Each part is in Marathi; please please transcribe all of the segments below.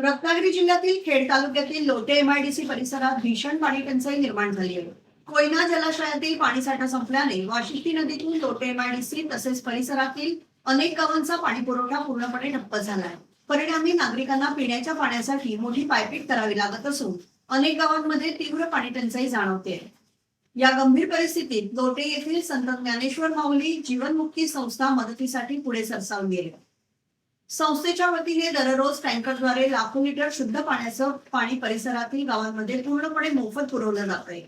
रत्नागिरी जिल्ह्यातील खेड तालुक्यातील लोटे एमआयडीसी परिसरात भीषण पाणी टंचाई निर्माण झाली आहे. कोयना जलाशयातील पाणीसाठा संपल्याने वाशिष्ठी नदीतून लोटे एमआयडीसी तसेच परिसरातील अनेक गावांचा पाणी पुरवठा पूर्णपणे ठप्प झाला आहे. परिणामी नागरिकांना पिण्याच्या पाण्यासाठी मोठी पायपीट करावी लागत असून अनेक गावांमध्ये तीव्र पाणी टंचाई जाणवते. या गंभीर परिस्थितीत लोटे येथील संत ज्ञानेश्वर माऊली जीवनमुक्ती संस्था मदतीसाठी पुढे सरसावली आहे. संस्थेच्या वतीने दररोज टँकरद्वारे लाखो लिटर शुद्ध पाण्याचं पाणी परिसरातील गावांमध्ये पूर्णपणे मोफत पुरवलं जात आहे.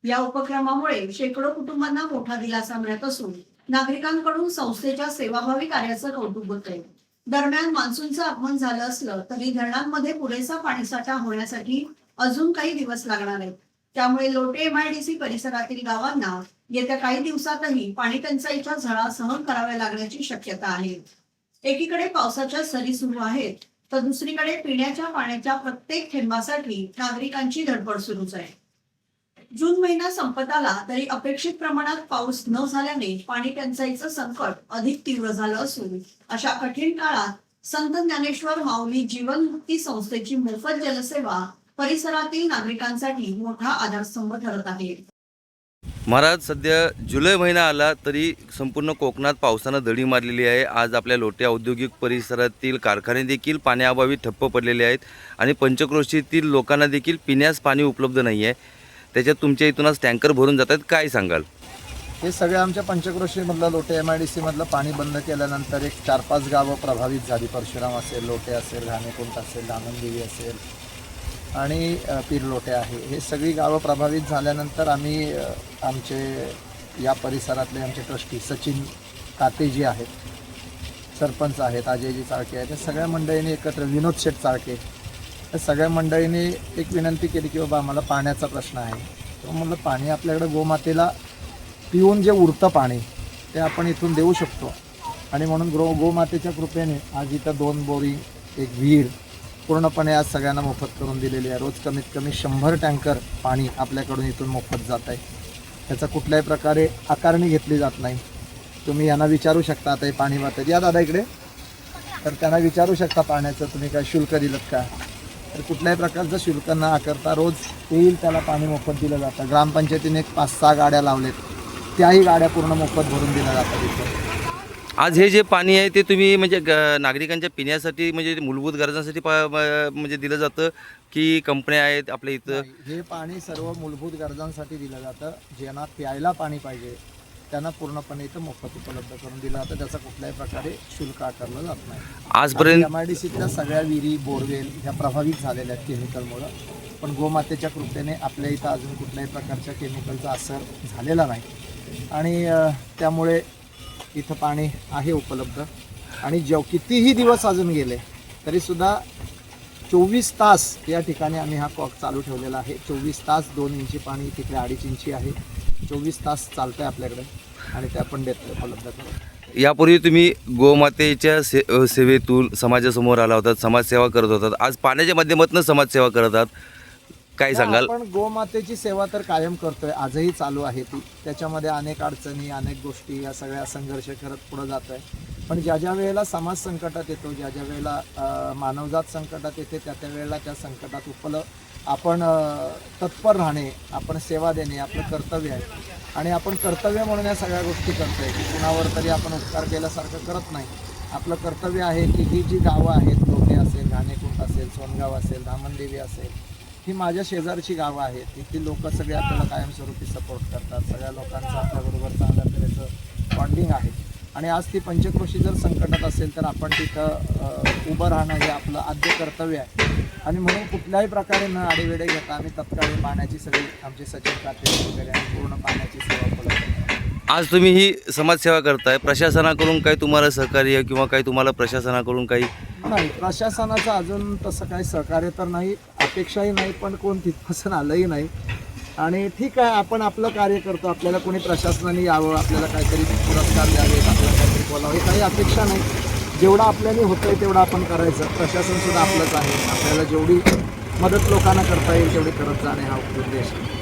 या उपक्रमामुळे शेकडो कुटुंबांना मोठा दिलासा मिळत असून नागरिकांकडून संस्थेच्या सेवाभावी कार्याचं कौतुक होत आहे. दरम्यान मान्सूनचं आगमन झालं असलं तरी धरणांमध्ये पुरेसा पाणीसाठा होण्यासाठी अजून काही दिवस लागणार आहेत. त्यामुळे लोटे एमआयडीसी परिसरातील गावांना येत्या काही दिवसातही पाणी टंचाईच्या झळा सहन कराव्या लागण्याची शक्यता आहे. एकीकडे पावसाच्या सरी सुरू आहेत तर दुसरीकडे पिण्याच्या पाण्याच्या प्रत्येक थेंबासाठी नागरिकांची धडपड सुरूच आहे. जून महिना संपत आला तरी अपेक्षित प्रमाणात पाऊस न झाल्याने पाणी टंचाईचं संकट अधिक तीव्र झालं असून अशा कठीण काळात संत ज्ञानेश्वर माऊली जीवनमुक्ती संस्थेची मोफत जलसेवा परिसरातील नागरिकांसाठी मोठा आधारस्तंभ ठरत आहे. महाराज, सध्या जुलै महिना आला तरी संपूर्ण कोकणात पावसानं दडी मारलेली आहे. आज आपल्या लोटे औद्योगिक परिसरातील कारखाने देखील पाण्याअभावी ठप्प पडलेले आहेत आणि पंचक्रोशीतील लोकांना देखील पिण्यास पाणी उपलब्ध नाही आहे. त्याच्यात तुमच्या इथूनच टँकर भरून जातात, काय सांगाल? हे सगळे आमच्या पंचक्रोशीमधलं लोटे एमआयडीसीमधलं पाणी बंद केल्यानंतर एक 4-5 गावं प्रभावित झाली. परशुराम असेल, लोटे असेल, घाणेकुंट असेल, दामनदेवी असेल आणि पीरलोटे आहे. हे सगळी गावं प्रभावित झाल्यानंतर आम्ही आमचे या परिसरातले आमचे ट्रस्टी सचिन कातेजी आहेत, सरपंच आहेत, अजयजी चाळके आहेत, या सगळ्या मंडळींनी एकत्र, विनोद शेठ चाळके, या सगळ्या मंडळींनी एक विनंती केली की बाबा आम्हाला पाण्याचा प्रश्न आहे. तर म्हणलं पाणी आपल्याकडे गोमातेला पिऊन जे उरतं पाणी ते आपण इथून देऊ शकतो आणि म्हणून गोमातेच्या कृपेने आज इथं 2 बोरिंग, एक विहीर पूर्णपणे आज सगळ्यांना मोफत करून दिलेली आहे. रोज कमीत कमी 100 टँकर पाणी आपल्याकडून इथून मोफत जात आहे. त्याचा कुठल्याही प्रकारे आकारणी घेतली जात नाही. तुम्ही यांना विचारू शकता, आता हे पाणी वाटत या दादा इकडे, तर त्यांना विचारू शकता पाण्याचं तुम्ही काय शुल्क दिलं का, तर कुठल्याही प्रकारचं शुल्क न आकारता रोज येईल त्याला पाणी मोफत दिलं जातं. ग्रामपंचायतीने 5-6 गाड्या लावलेत, त्याही गाड्या पूर्ण मोफत भरून दिल्या जातात इथं. आज हे जे पाणी आहे ते तुम्ही म्हणजे नागरिकांच्या पिण्यासाठी म्हणजे मूलभूत गरजांसाठी म्हणजे दिलं जातं की कंपन्या आहेत आपल्या इथं? हे पाणी सर्व मूलभूत गरजांसाठी दिलं जातं. ज्यांना प्यायला पाणी पाहिजे त्यांना पूर्णपणे इथं मोफत उपलब्ध करून दिलं जातं. त्याचा कुठल्याही प्रकारे शुल्क आकारलं जात नाही. आजपर्यंत एमआयडीसीतल्या सगळ्या विहिरी, बोरवेल ह्या प्रभावित झालेल्या आहेत केमिकलमुळं, पण गोमातेच्या कृपेने आपल्या इथं अजून कुठल्याही प्रकारच्या केमिकलचा असर झालेला नाही आणि त्यामुळे इथं पाणी आहे उपलब्ध. आणि कितीही दिवस अजून गेले तरीसुद्धा 24 तास या ठिकाणी आम्ही हा कॉक चालू ठेवलेला आहे. 24 तास 2 इंची पाणी, तिकडे 2.5 इंची आहे. 24 तास चालतं आहे आपल्याकडे आणि ते आपण देतो उपलब्ध करून. यापूर्वी तुम्ही गोमातेच्या सेवेतून समाजासमोर आला होतात, समाजसेवा करत होतात. आज पाण्याच्या माध्यमातून समाजसेवा करत आहात, काय सांगाल? आपण गोमातेची सेवा तर कायम करतोय, आजही चालू आहे ती. त्याच्यामध्ये अनेक अडचणी, अनेक गोष्टी, या सगळ्या संघर्ष करत पुढे जातोय. पण ज्या ज्या वेळेला समाज संकटात येतो, ज्या ज्या वेळेला मानवजात संकटात येते, त्या त्या वेळेला त्या संकटात आपण तत्पर राहणे, आपण सेवा देणे आपलं कर्तव्य आहे. आणि आपण कर्तव्य म्हणून या सगळ्या गोष्टी करतोय की कुणावर तरी आपण उपकार केल्यासारखं करत नाही. आपलं कर्तव्य आहे की ही जी गावं आहेत, लोटे असेल, घाणेकुंट असेल, सोनगाव असेल, दामनदेवी असेल, ही माझ्या शेजारची गावं आहेत. तिथली लोक सगळे आपल्याला कायमस्वरूपी सपोर्ट करतात. सगळ्या लोकांचं आपल्याबरोबर चांगल्या तऱ्हेचं बॉन्डिंग आहे. आणि आज ती पंचक्रोशी जर संकटात असेल तर आपण तिथं उभं राहणं हे आपलं आद्य कर्तव्य आहे. आणि म्हणून कुठल्याही प्रकारे न आडेवेडे घेता आम्ही तत्काळ पाण्याची सगळी आमचे सचिन काते वगैरे आणि पूर्ण पाण्याची सेवा उपलब्ध करतो. आज तुम्ही ही समाजसेवा करताय, प्रशासनाकडून काही तुम्हाला सहकार्य किंवा काही तुम्हाला प्रशासनाकडून काही? नाही, प्रशासनाचं अजून तसं काही सहकार्य तर नाही, अपेक्षाही नाही, पण कोण तिथपासून आलंही नाही. आणि ठीक आहे, आपण आपलं कार्य करतो. आपल्याला कोणी प्रशासनाने यावं, आपल्याला काहीतरी पुरस्कार द्यावेत, आपल्याला काहीतरी बोलावं, हे काही अपेक्षा नाही. जेवढं आपल्याने होतंय तेवढं आपण करायचं. प्रशासनसुद्धा आपलंच आहे. आपल्याला जेवढी मदत लोकांना करता येईल तेवढी करत जाणे हा उद्देश आहे.